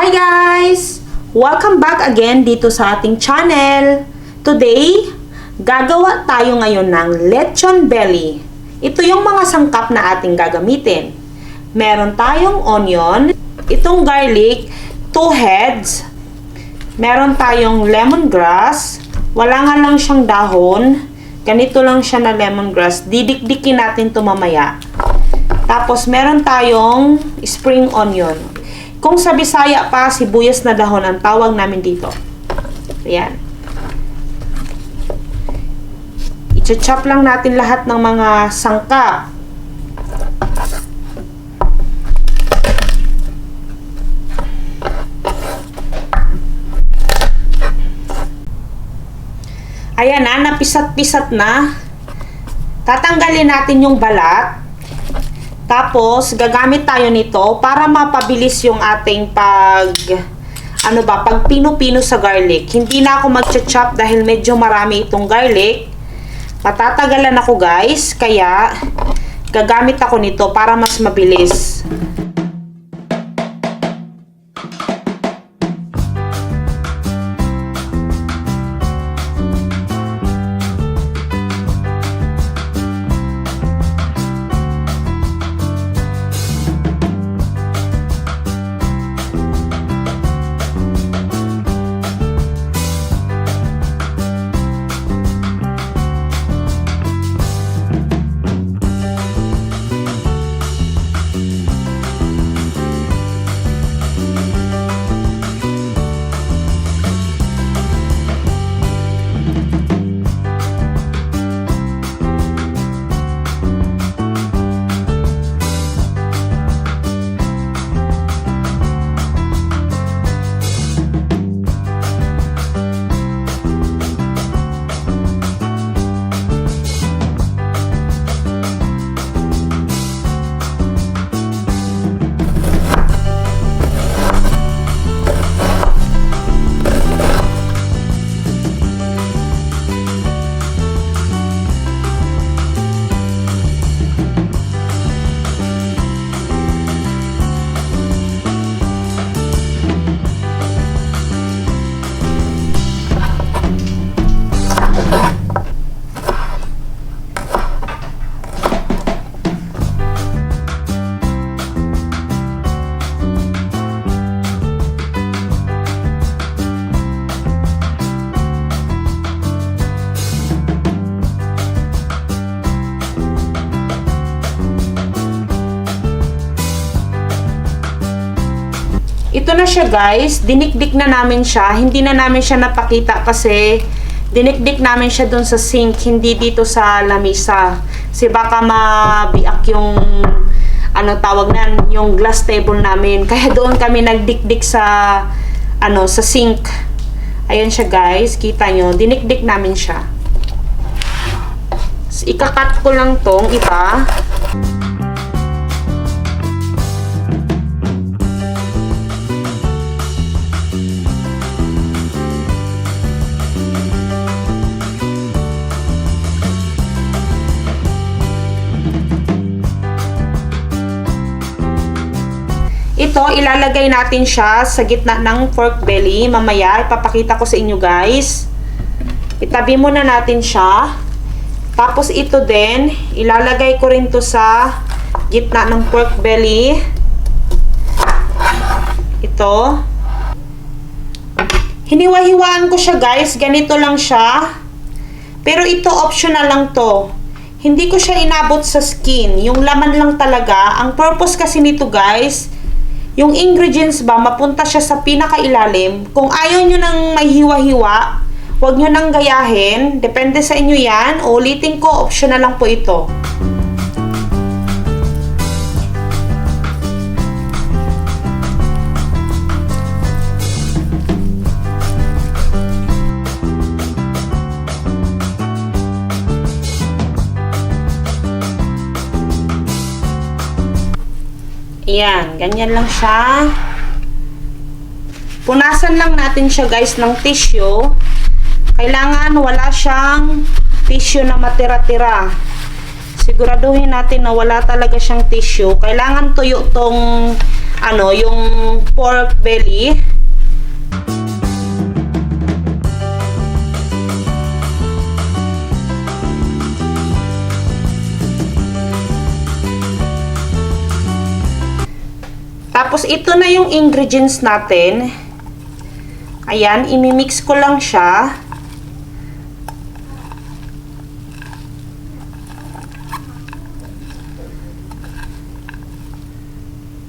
Hi guys! Welcome back again dito sa ating channel. Today, gagawa tayo ngayon ng lechon belly. Ito yung mga sangkap na ating gagamitin. Meron tayong onion, itong garlic, 2 heads. Meron tayong lemongrass. Wala nga lang siyang dahon. Ganito lang siya na lemongrass. Didikdikin natin ito mamaya. Tapos meron tayong spring onion. Kung sa Bisaya pa, sibuyas na dahon ang tawag namin dito. Ayan. I-chop lang natin lahat ng mga sangkap. Ayan na, napisat-pisat na. Tatanggalin natin yung balat. Tapos, gagamit tayo nito para mapabilis yung ating pag pino-pino sa garlic. Hindi na ako mag-chop dahil medyo marami itong garlic. Matatagalan ako guys, kaya gagamit ako nito para mas mabilis. Ito na siya guys, dinikdik na namin siya. Hindi na namin siya napakita kasi dinikdik namin siya dun sa sink, hindi dito sa lamisa. Kasi baka mabiak yung tawag na, yung glass table namin. Kaya doon kami nagdikdik sa sa sink. Ayan siya guys, kita nyo, dinikdik namin siya. So, ikakat ko lang tong iba. Ito, ilalagay natin siya sa gitna ng pork belly. Mamaya, ipapakita ko sa inyo guys. Itabi muna natin siya. Tapos ito din, ilalagay ko rin to sa gitna ng pork belly. Ito. Hiniwa-hiwaan ko siya guys. Ganito lang siya. Pero ito, optional lang to. Hindi ko siya inabot sa skin. Yung laman lang talaga. Ang purpose kasi nito guys, yung ingredients ba, mapunta siya sa pinakailalim. Kung ayaw nyo nang may hiwa-hiwa, huwag nyo nang gayahin. Depende sa inyo yan. Ulitin ko, optional lang po ito. Ayan, ganyan lang siya. Punasan lang natin siya guys ng tissue. Kailangan wala siyang tissue na matira-tira. Siguraduhin natin na wala talaga siyang tissue. Kailangan tuyo tong yung pork belly. Tapos, ito na yung ingredients natin. Ayan, imimix ko lang siya.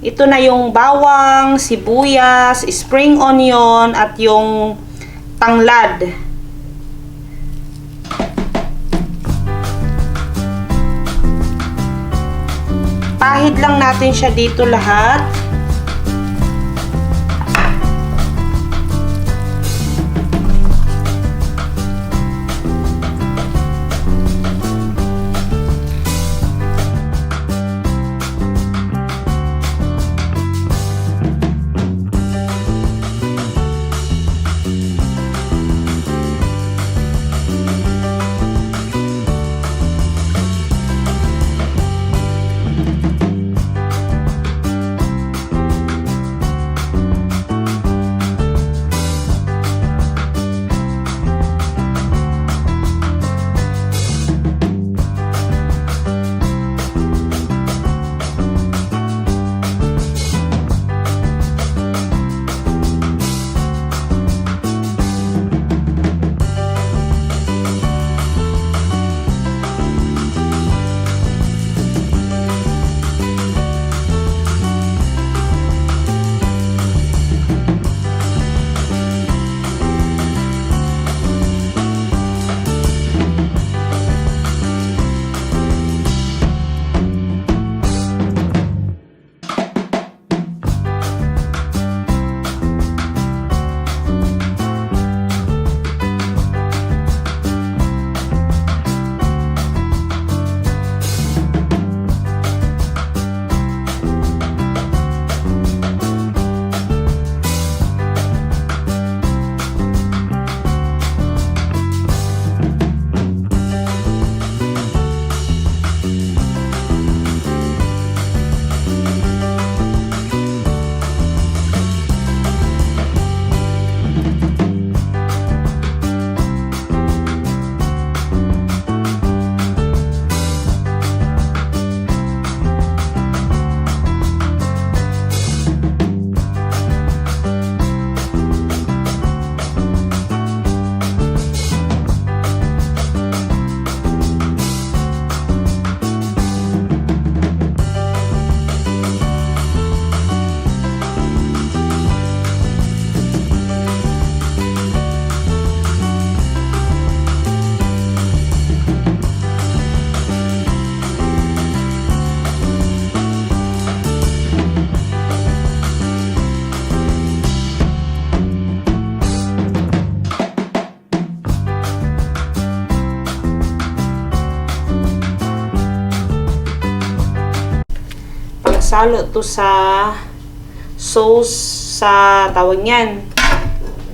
Ito na yung bawang, sibuyas, spring onion, at yung tanglad. Pahid lang natin siya dito lahat. Salo to sa sauce sa tawag niyan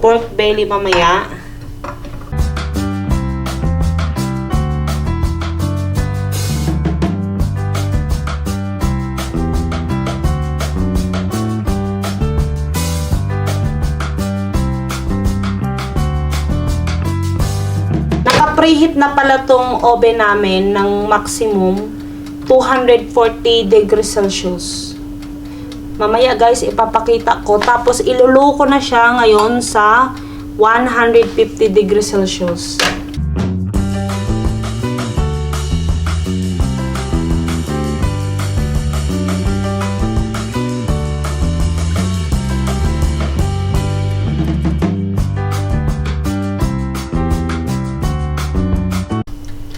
pork belly mamaya. Naka-preheat na pala tong oven namin ng maximum 240 degrees Celsius. Mamaya guys, ipapakita ko. Tapos iluluko na siya ngayon sa 150 degrees Celsius.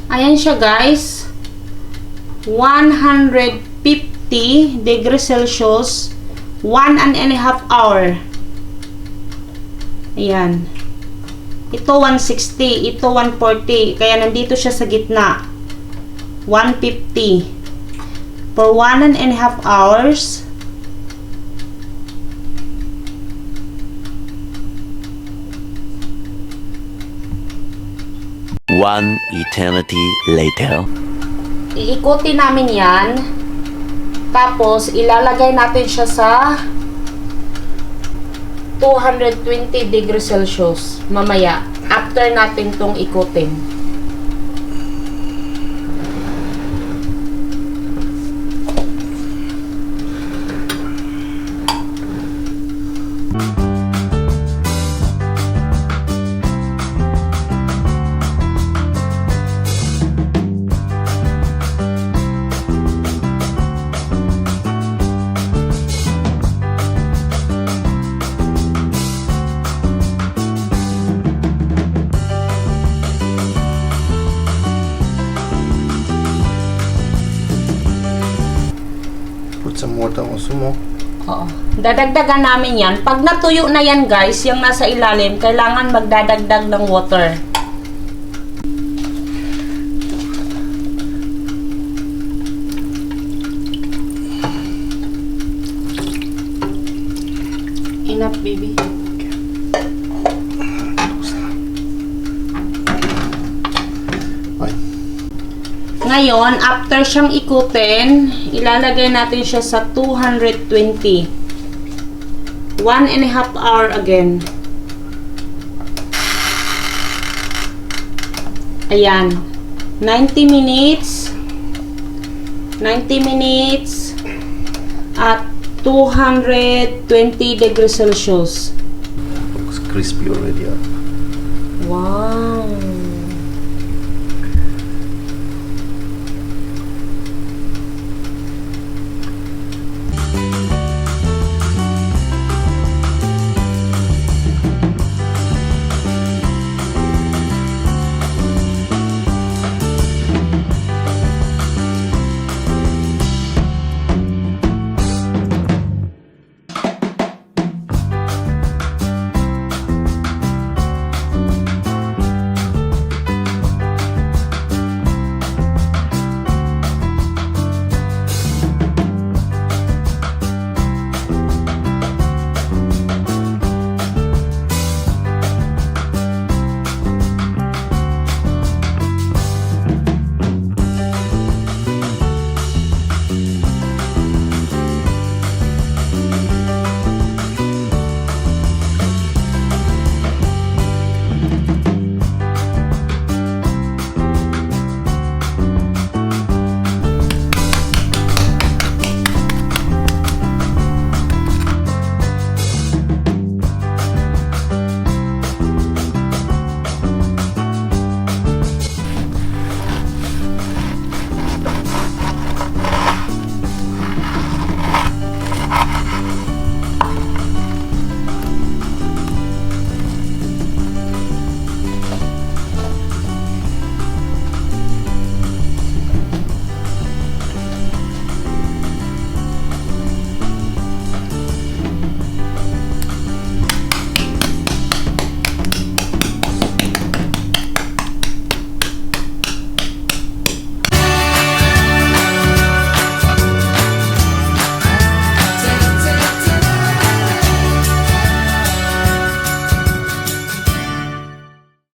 Ayan siya guys. 150 degrees Celsius, 1.5 hour. Ayan. Ito 160, ito 140. Kaya nandito siya sa gitna. 150. For 1.5 hours. One eternity later. Iikutin namin yan Tapos, ilalagay natin siya sa 220 degrees Celsius mamaya after natin tong ikutin. Put some water also mo. Oo. Dadagdagan namin yan. Pag natuyo na yan guys, yung nasa ilalim, kailangan magdadagdag ng water. Enough, baby. Ngayon, after siyang ikutin, ilalagay natin siya sa 220. 1.5 hour again. Ayan. 90 minutes. 90 minutes. At 220 degrees Celsius. Looks crispy already. Wow.